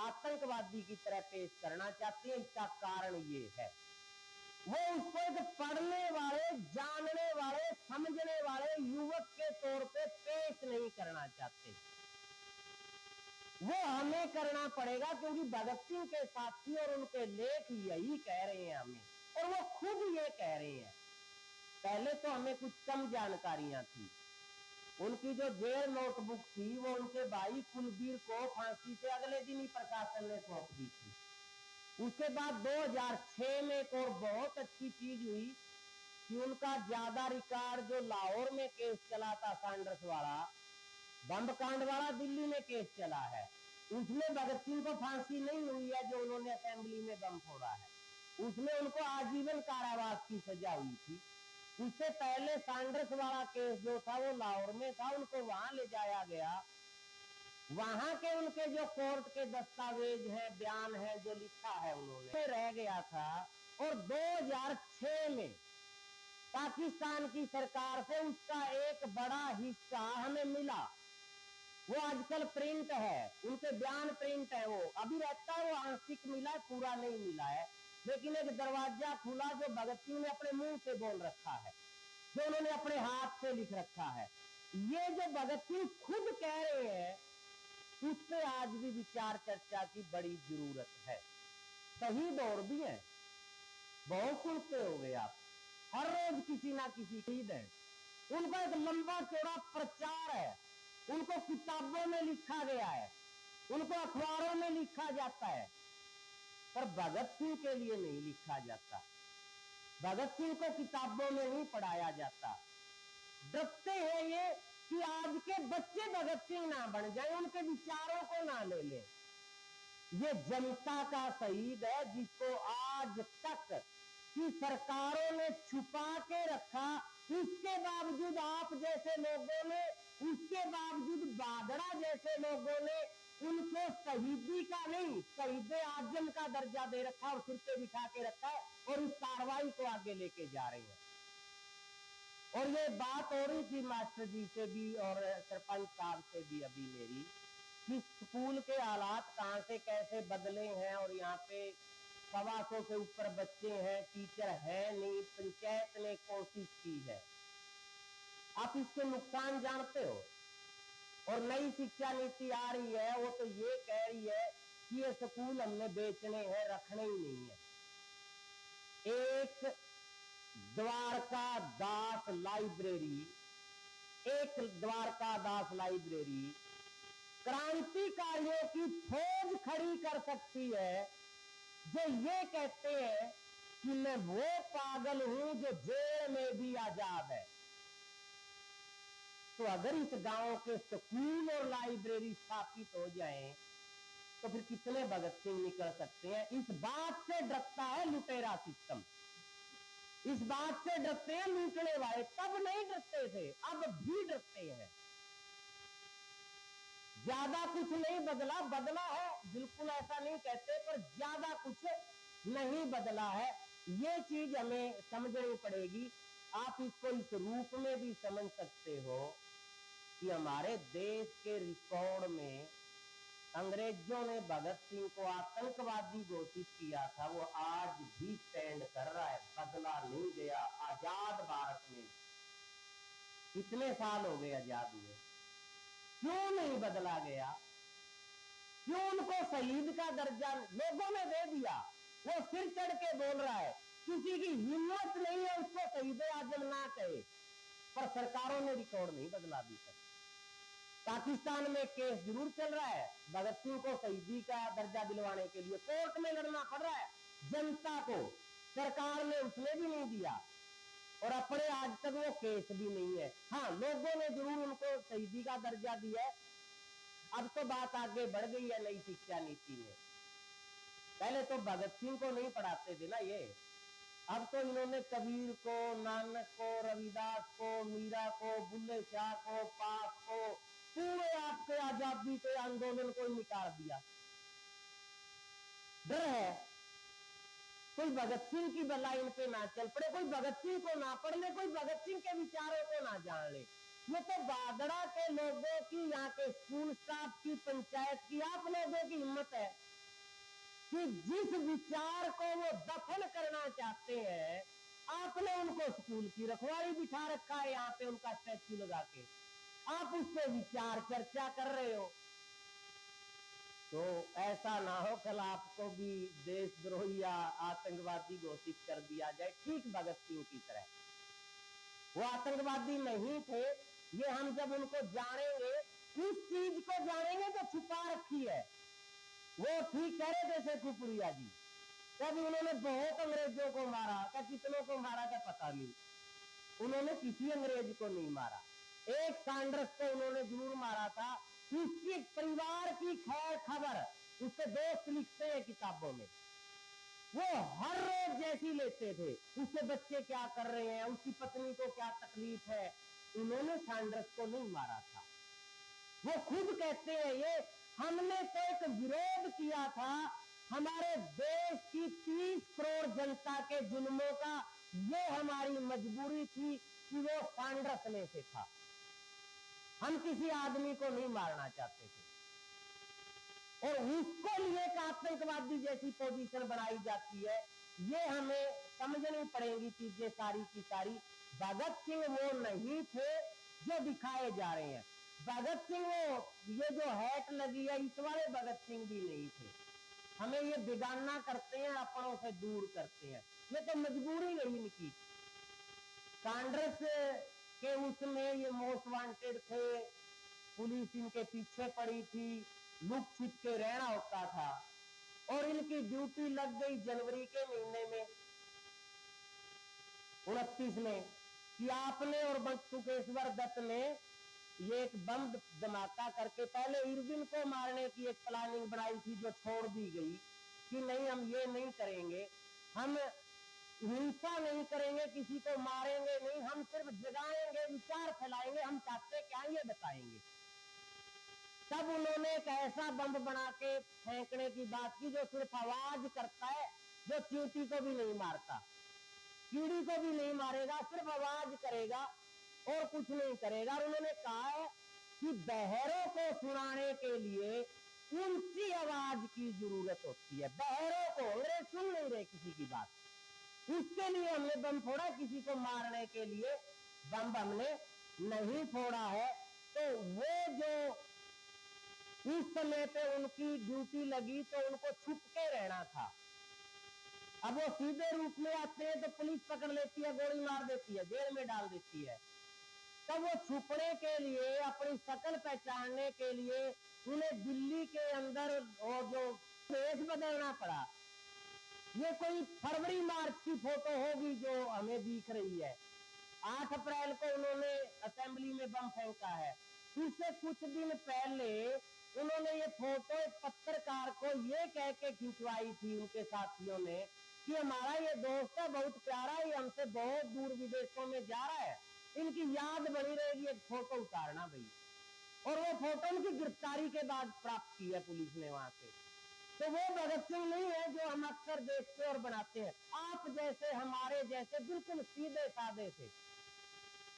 आतंकवादी की तरह पेश करना चाहते हैं। इसका कारण ये है, वो उसको एक पढ़ने वाले, जानने वाले, समझने वाले युवक के तौर पे पेश नहीं करना चाहते। वो हमें करना पड़ेगा, क्योंकि भगत सिंह के साथी और उनके लेख यही कह रहे हैं हमें, और वो खुद ये कह रहे हैं। पहले तो हमें कुछ कम जानकारियां थी। उनकी जो जेल नोटबुक थी वो उनके भाई कुलबीर को फांसी से अगले दिन ही प्रशासन ने सौंप दी थी। उसके बाद 2006 में एक और बहुत अच्छी चीज हुई कि उनका ज्यादा रिकॉर्ड जो लाहौर में केस चला था, सैंडर्स वाला, बम कांड वाला दिल्ली में केस चला है, उसमें भगत सिंह को फांसी नहीं हुई है। जो उन्होंने असेंबली में बम फोड़ा है, उसमें उनको आजीवन कारावास की सजा हुई थी। उससे पहले सैंडर्स वाला केस जो था वो लाहौर में था, उनको वहां ले जाया गया। वहां के उनके जो कोर्ट के दस्तावेज हैं, बयान है, जो लिखा है उन्होंने, रह गया था। और 2006 में पाकिस्तान की सरकार से उसका एक बड़ा हिस्सा हमें मिला। वो आजकल प्रिंट है, उनके बयान प्रिंट है, वो अभी रहता है, वो आंशिक मिला है, पूरा नहीं मिला है। लेकिन एक दरवाजा खुला जो भगत सिंह ने अपने मुंह से बोल रखा है, जो उन्होंने अपने हाथ से लिख रखा है। ये जो भगत सिंह खुद कह रहे हैं, उस पर आज भी विचार चर्चा की बड़ी जरूरत है। शहीद और भी है, बहुत सुनते होंगे आप, हर रोज किसी ना किसी शहीद है। उनका एक लंबा चौड़ा प्रचार है, उनको किताबों में लिखा गया है, उनको अखबारों में लिखा जाता है, पर भगत सिंह के लिए नहीं लिखा जाता। भगत सिंह को किताबों में नहीं पढ़ाया जाता। डरते हैं ये कि आज के बच्चे भगत सिंह ना बन जाए, उनके विचारों को ना ले ले। ये जनता का शहीद है, जिसको आज तक की सरकारों ने छुपा के रखा। उसके बावजूद आप जैसे लोगों ने, उसके बावजूद बादड़ा जैसे लोगों ने उनको शहीदी का नहीं, शहीद आजम का दर्जा दे रखा और सिर पे बिठा के रखा है, और उस कार्रवाई को आगे लेके जा रहे हैं। और ये बात हो रही थी मास्टर जी से भी और सरपंच साहब से भी अभी मेरी, कि स्कूल के हालात कहां से कैसे बदले हैं, और यहाँ पे 125 से ऊपर बच्चे हैं, टीचर है नहीं। पंचायत ने कोशिश की है, आप इसके नुकसान जानते हो। और नई शिक्षा नीति आ रही है, वो तो ये कह रही है कि ये स्कूल हमने बेचने हैं, रखने ही नहीं है। एक द्वारका दास लाइब्रेरी, एक द्वारका दास लाइब्रेरी क्रांतिकारियों की फौज खड़ी कर सकती है, जो ये कहते हैं कि मैं वो पागल हूं जो जेल में भी आजाद है। तो अगर इस गांव के स्कूल और लाइब्रेरी स्थापित हो जाएं, तो फिर कितने भगत सिंह निकल सकते हैं। इस बात से डरता है लुटेरा सिस्टम, इस बात से डरते हैं लूटने वाले। तब नहीं डरते थे, अब भी डरते हैं। ज्यादा कुछ नहीं बदला, बदला है बिल्कुल ऐसा नहीं कहते, पर ज्यादा कुछ नहीं बदला है। ये चीज हमें समझनी पड़ेगी। आप इसको इस रूप में भी समझ सकते हो कि हमारे देश के रिकॉर्ड में अंग्रेजों ने भगत सिंह को आतंकवादी घोषित किया था, वो आज भी स्टैंड कर रहा है, बदला नहीं गया। आजाद भारत में कितने साल हो गए आजाद हुए, क्यों नहीं बदला गया? क्यों उनको शहीद का दर्जा लोगों ने दे दिया? वो सिर चढ़ के बोल रहा है, किसी की हिम्मत नहीं है उसको शहीद आजम ना कहे, पर सरकारों ने रिकॉर्ड नहीं बदला अभी तक। पाकिस्तान में केस जरूर चल रहा है, भगत सिंह को शहीदी का दर्जा दिलवाने के लिए कोर्ट में लड़ना पड़ रहा है जनता को, सरकार ने उसने भी नहीं दिया, और अपने आज तक वो केस भी नहीं है। हाँ, लोगों ने जरूर उनको शहीदी का दर्जा दिया है। अब तो बात आगे बढ़ गई है नई शिक्षा नीति में। पहले तो भगत सिंह को नहीं पढ़ाते थे ना ये, अब तो इन्होंने कबीर को, नानक को, रविदास को, मीरा को, बुल्ले शाह को, पाक को, पूरे आपके आजादी के आंदोलन को निकाल दिया। डर है कोई भगत सिंह की लाइन पे ना चल पड़े, कोई भगत सिंह को ना पढ़ ले, कोई भगत सिंह के विचारों को ना जान ले। ये तो बादड़ा के लोगों की, यहाँ के स्कूल स्टाफ की, पंचायत की, आप लोगों की हिम्मत है कि जिस विचार को वो दफन करना चाहते हैं, आपने उनको स्कूल की रखवाली बिठा रखा है, यहाँ पे उनका स्टैच्यू लगा के आप उस पर विचार चर्चा कर रहे हो। तो ऐसा ना हो कल आपको भी देशद्रोही या आतंकवादी घोषित कर दिया जाए, ठीक भगत सिंह की तरह। वो आतंकवादी नहीं थे, ये हम जब उनको जानेंगे, उस चीज को जानेंगे जो छुपा रखी है। वो ठीक कह रहे थे शेखुपुरिया जी, तब उन्होंने बहुत अंग्रेजों को मारा, क्या कितनों को मारा था पता नहीं, उन्होंने किसी अंग्रेज को नहीं मारा। एक सैंडर्स को उन्होंने जरूर मारा था, उसके परिवार की खैर खबर उसके दोस्त लिखते हैं किताबों में। वो हर रोज जैसी लेते थे, उसके बच्चे क्या कर रहे हैं, उसकी पत्नी को क्या तकलीफ है। उन्होंने सैंडर्स को नहीं मारा था। वो खुद कहते हैं, ये हमने तो एक विरोध किया था हमारे देश की 30 करोड़ जनता के जुल्मों का, ये हमारी मजबूरी थी कि वो सैंडर्स में से था। हम किसी आदमी को नहीं मारना चाहते थे, और उसको लिए एक आतंकवादी जैसी पोजीशन बनाई जाती है। ये हमें समझनी पड़ेगी चीजें सारी की सारी। भगत सिंह वो नहीं थे जो दिखाए जा रहे हैं। भगत सिंह वो ये जो हैट लगी है इस वाले भगत सिंह भी नहीं थे। हमें ये बिगाड़ना करते हैं, अपनों से दूर करते हैं, ये तो मजबूरी नहीं इनकी। कांग्रेस के उसमें ये मोस्ट वांटेड थे, पुलिस इनके पीछे पड़ी थी, लुक छिप के रहना होता था, और इनकी ड्यूटी लग गई जनवरी के महीने में 29 में कि आपने और बंटुकेश्वर दत्त ने ये एक बम धमाका करके पहले इरविन को मारने की एक प्लानिंग बनाई थी, जो छोड़ दी गई कि नहीं हम ये नहीं करेंगे, हम हिंसा नहीं करेंगे, किसी को मारेंगे नहीं, हम सिर्फ जगाएंगे, विचार फैलाएंगे, हम चाहते क्या ये बताएंगे। तब उन्होंने एक ऐसा बम बना के फेंकने की बात की जो सिर्फ आवाज करता है, जो चींटी को भी नहीं मारता, कीड़ी को भी नहीं मारेगा, सिर्फ आवाज करेगा और कुछ नहीं करेगा। और उन्होंने कहा है कि बहरों को सुनाने के लिए ऊंची आवाज की जरूरत होती है। बहरों को, अंग्रेज सुन नहीं रहे किसी की बात, उसके लिए हमने बम फोड़ा, किसी को मारने के लिए बम हमने नहीं फोड़ा है। तो वो जो उस समय पे उनकी ड्यूटी लगी तो उनको छुप के रहना था। अब वो सीधे रूप में आते हैं तो पुलिस पकड़ लेती है, गोली मार देती है, जेल में डाल देती है। तब वो छुपने के लिए, अपनी शक्ल पहचानने के लिए उन्हें दिल्ली के अंदर वो जो भेष बदलना पड़ा। ये कोई फरवरी मार्च की फोटो होगी जो हमें दिख रही है। 8 अप्रैल को उन्होंने असेंबली में बम फेंका है। उससे कुछ दिन पहले उन्होंने ये फोटो एक पत्रकार को ये कह के खिंचवाई थी उनके साथियों ने कि हमारा ये दोस्त है बहुत प्यारा, ये हमसे बहुत दूर विदेशों में जा रहा है, इनकी याद बनी रहेगी, एक फोटो उतारना भाई। और वो फोटो उनकी गिरफ्तारी के बाद प्राप्त की है पुलिस ने वहां से। तो वो भगत सिंह नहीं है जो हम अक्सर देखते और बनाते हैं, आप जैसे हमारे जैसे बिल्कुल सीधे साधे थे।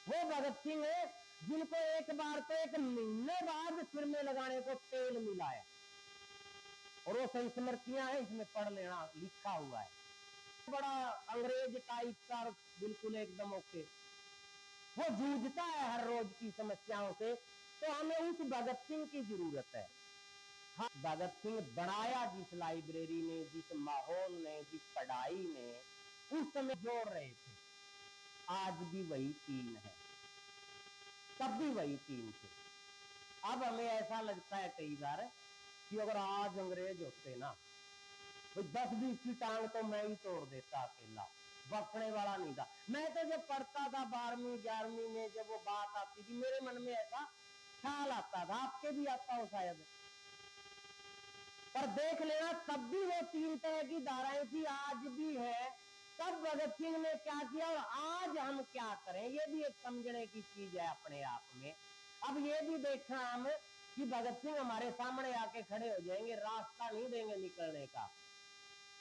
वो भगत सिंह है जिनको एक बार तो एक महीने बाद सिर में लगाने को तेल मिला है, और वो संस्मृतियां हैं, इसमें पढ़ लेना, लिखा हुआ है। बड़ा अंग्रेज टाइप का, बिल्कुल एकदम ओके, वो जूझता है हर रोज की समस्याओं से। तो हमें उस भगत सिंह की जरूरत है। हाँ, भगत सिंह बनाया जिस लाइब्रेरी ने, जिस माहौल ने, जिस पढ़ाई ने उस समय जोड़ रहे थे, आज भी वही 3 है, तब भी वही 3 थे। अब हमें ऐसा लगता है कई बार कि अगर आज अंग्रेज होते ना, तो 10-20 की टांग तो मैं ही तोड़ देता अकेला, बख्शने वाला नहीं था। मैं तो जब पढ़ता था 12वीं 11वीं में, जब वो बात आती थी मेरे मन में ऐसा ख्याल आता था, आपके भी आता हो शायद, पर देख लेना तब भी वो 3 तरह की धाराएं थी, आज भी है। तब भगत सिंह ने क्या किया और आज हम क्या करें, ये भी एक समझने की चीज है अपने आप में। अब ये भी देखना हम कि भगत सिंह हमारे सामने आके खड़े हो जाएंगे, रास्ता नहीं देंगे निकलने का।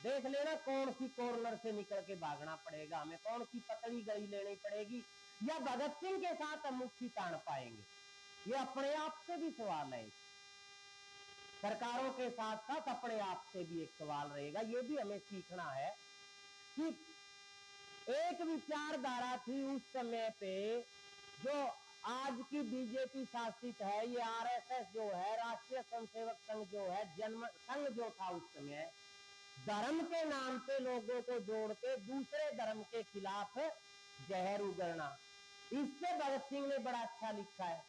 देख लेना कौन सी कॉर्नर से निकल के भागना पड़ेगा हमें, कौन सी पतली गली लेनी पड़ेगी, या भगत सिंह के साथ हम मुक्ति तान पाएंगे, ये अपने आप से भी सवाल है। सरकारों के साथ साथ अपने आप से भी एक सवाल रहेगा। ये भी हमें सीखना है कि एक विचारधारा थी उस समय पे, जो आज की बीजेपी शासित है, ये आरएसएस जो है, राष्ट्रीय स्वयंसेवक संघ जो है, जन्म संघ जो था उस समय, धर्म के नाम पे लोगों को जोड़ के दूसरे धर्म के खिलाफ जहर उगलना। इससे भगत सिंह ने बड़ा अच्छा लिखा है।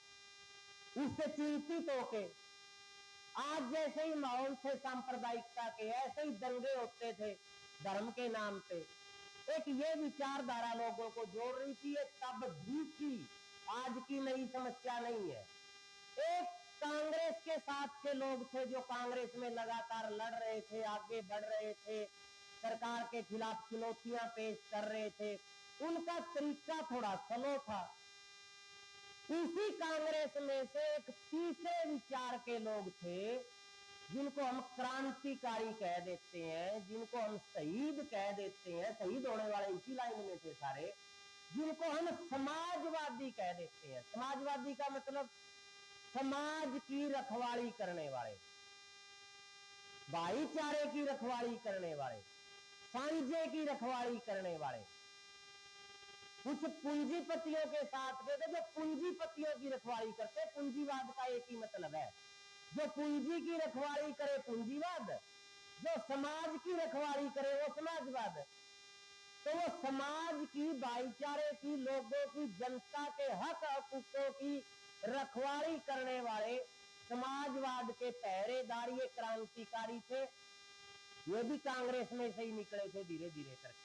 उससे चिंतित होके आज जैसे ही माहौल थे सांप्रदायिकता के, ऐसे ही दंगे होते थे धर्म के नाम पे, एक ये विचारधारा लोगों को जोड़ रही थी। ये तब भी थी, आज की नई समस्या नहीं है। एक कांग्रेस के साथ के लोग थे जो कांग्रेस में लगातार लड़ रहे थे, आगे बढ़ रहे थे, सरकार के खिलाफ चुनौतियां पेश कर रहे थे। उनका तरीका थोड़ा स्लो था। उसी कांग्रेस में से एक तीसरे विचार के लोग थे जिनको हम क्रांतिकारी कह देते हैं, जिनको हम शहीद कह देते हैं, शहीद होने वाले इसी लाइन में थे सारे, जिनको हम समाजवादी कह देते हैं। समाजवादी का मतलब समाज की रखवाली करने वाले, भाईचारे की रखवाली करने वाले, सांझे की रखवाली करने वाले। कुछ पूंजीपतियों के साथ थे जो पूंजीपतियों की रखवाली करते। पूंजीवाद का एक ही मतलब है, जो पूंजी की रखवाली करे पूंजीवाद, जो समाज की रखवाली करे वो समाजवाद। तो वो समाज की, भाईचारे की, लोगों की, जनता के हक हकूकों की रखवाली करने वाले समाजवाद के पहरेदार ये क्रांतिकारी थे। ये भी कांग्रेस में से ही निकले थे धीरे धीरे करके,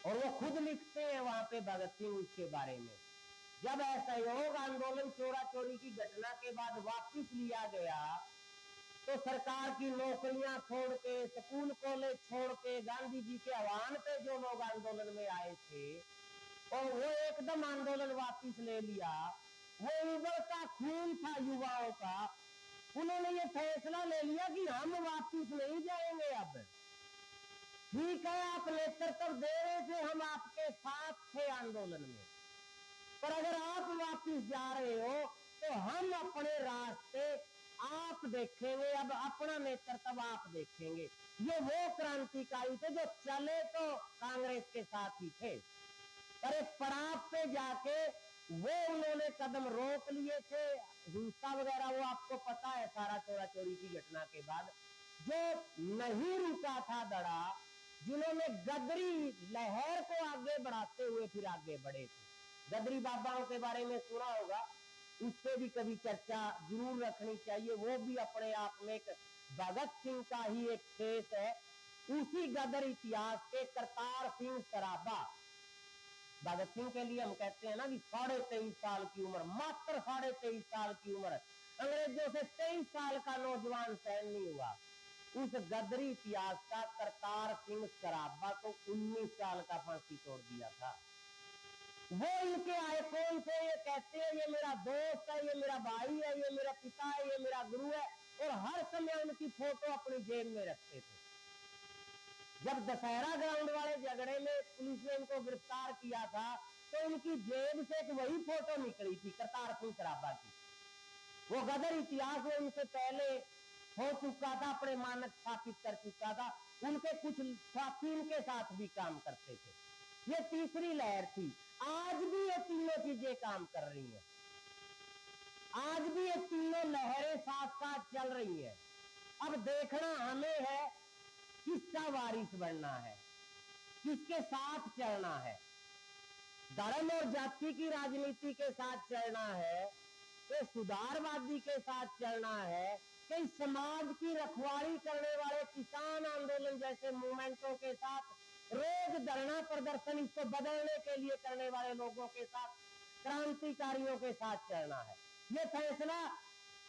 और वो खुद लिखते हैं वहां पे भगत सिंह उसके बारे में। जब असहयोग आंदोलन चोरा चोरी की घटना के बाद वापिस लिया गया, तो सरकार की नौकरियां छोड़ के, स्कूल कॉलेज छोड़ के, गांधी जी के आह्वान पे जो लोग आंदोलन में आए थे, और वो एकदम आंदोलन वापिस ले लिया। वो उबलता खून था युवाओं का। उन्होंने ये फैसला ले लिया कि हम वापिस नहीं जाएंगे। अब ठीक है, आप नेतृत्व दे रहे थे, हम आपके साथ थे आंदोलन में, पर अगर आप वापिस जा रहे हो तो हम अपने रास्ते आप देखेंगे, अब अपना नेतृत्व आप देखेंगे। ये वो क्रांतिकारी थे जो चले तो कांग्रेस के साथ ही थे, पर एक पड़ाव पे जाके वो उन्होंने कदम रोक लिए थे। हिंसा वगैरह वो आपको पता है सारा, चोरा चोरी की घटना के बाद जो नहीं रुका था दड़ा, जिन्होंने गदरी लहर को आगे बढ़ाते हुए फिर आगे बढ़े थे। गदरी बाबाओं के बारे में सुना होगा, उससे भी कभी चर्चा जरूर रखनी चाहिए। वो भी अपने आप में एक भगत सिंह का ही एक फेस है। उसी गदर इतिहास के करतार सिंह सराबा, भगत सिंह के लिए हम कहते हैं ना कि 23.5 साल की उम्र, मात्र 23.5 साल की उम्र, अंग्रेजों से 23 साल का नौजवान सहन नहीं हुआ। उस गदरी इतिहास का करतार सिंह सराबा को 19 साल का फांसी तोड़ दिया था। वो इनके आइकॉन थे। ये कहते हैं ये मेरा दोस्त है, ये मेरा भाई है, ये मेरा पिता है, ये मेरा गुरु है, और हर समय उनकी फोटो अपनी जेब में रखते थे। जब दशहरा ग्राउंड वाले झगड़े में पुलिस ने इनको गिरफ्तार किया था, तो इनकी जेब से एक वही फोटो निकली थी करतार सिंह सराबा की। वो गदर इतिहास में उनसे पहले हो चुका था, अपने मानक स्थापित कर चुका था। उनके कुछ साथी इनके साथ भी काम करते थे। ये तीसरी लहर थी। आज भी ये तीनों चीजें काम कर रही हैं। आज भी ये तीनों लहरें साथ साथ चल रही हैं। अब देखना हमें है किसका वारिस बनना है, किसके साथ चलना है। धर्म और जाति की राजनीति के साथ चलना है, कि सुधारवादी के साथ चलना है, कि समाज की रखवाली करने वाले किसान आंदोलन जैसे मूवमेंटों के साथ, रोज धरना प्रदर्शन इसको बदलने के लिए करने वाले लोगों के साथ, क्रांतिकारियों के साथ चलना है। ये फैसला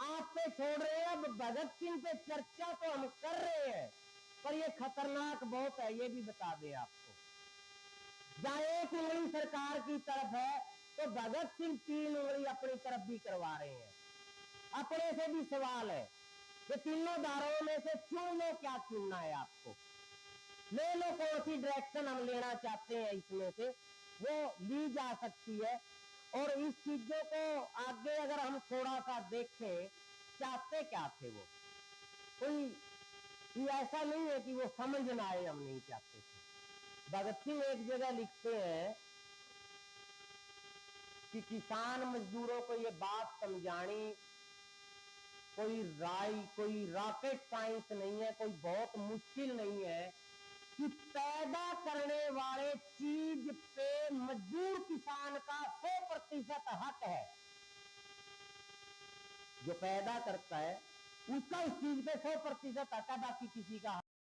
आप पे छोड़ रहे हैं। अब भगत सिंह पे चर्चा तो हम कर रहे हैं, पर ये खतरनाक बहुत है, ये भी बता दें आपको। जहां एक उंगली सरकार की तरफ है, तो भगत सिंह 3 उंगली अपनी तरफ भी करवा रहे हैं। अपने से भी सवाल है, ये तीनों धाराओं में से चुन लो, क्या चुनना है आपको, ले लो कौन सी डायरेक्शन हम लेना चाहते हैं, इसमें से वो ली जा सकती है। और इस चीजों को आगे अगर हम थोड़ा सा देखें, चाहते क्या थे वो, कोई ये ऐसा नहीं है कि वो समझ ना आए, हम नहीं चाहते थे। भगत सिंह एक जगह लिखते हैं कि किसान मजदूरों को ये बात समझानी कोई रॉकेट साइंस नहीं है, कोई बहुत मुश्किल नहीं है कि पैदा करने वाले चीज पे मजदूर किसान का 100% हक है। जो पैदा करता है उसका उस चीज पे 100% हक है, बाकी किसी का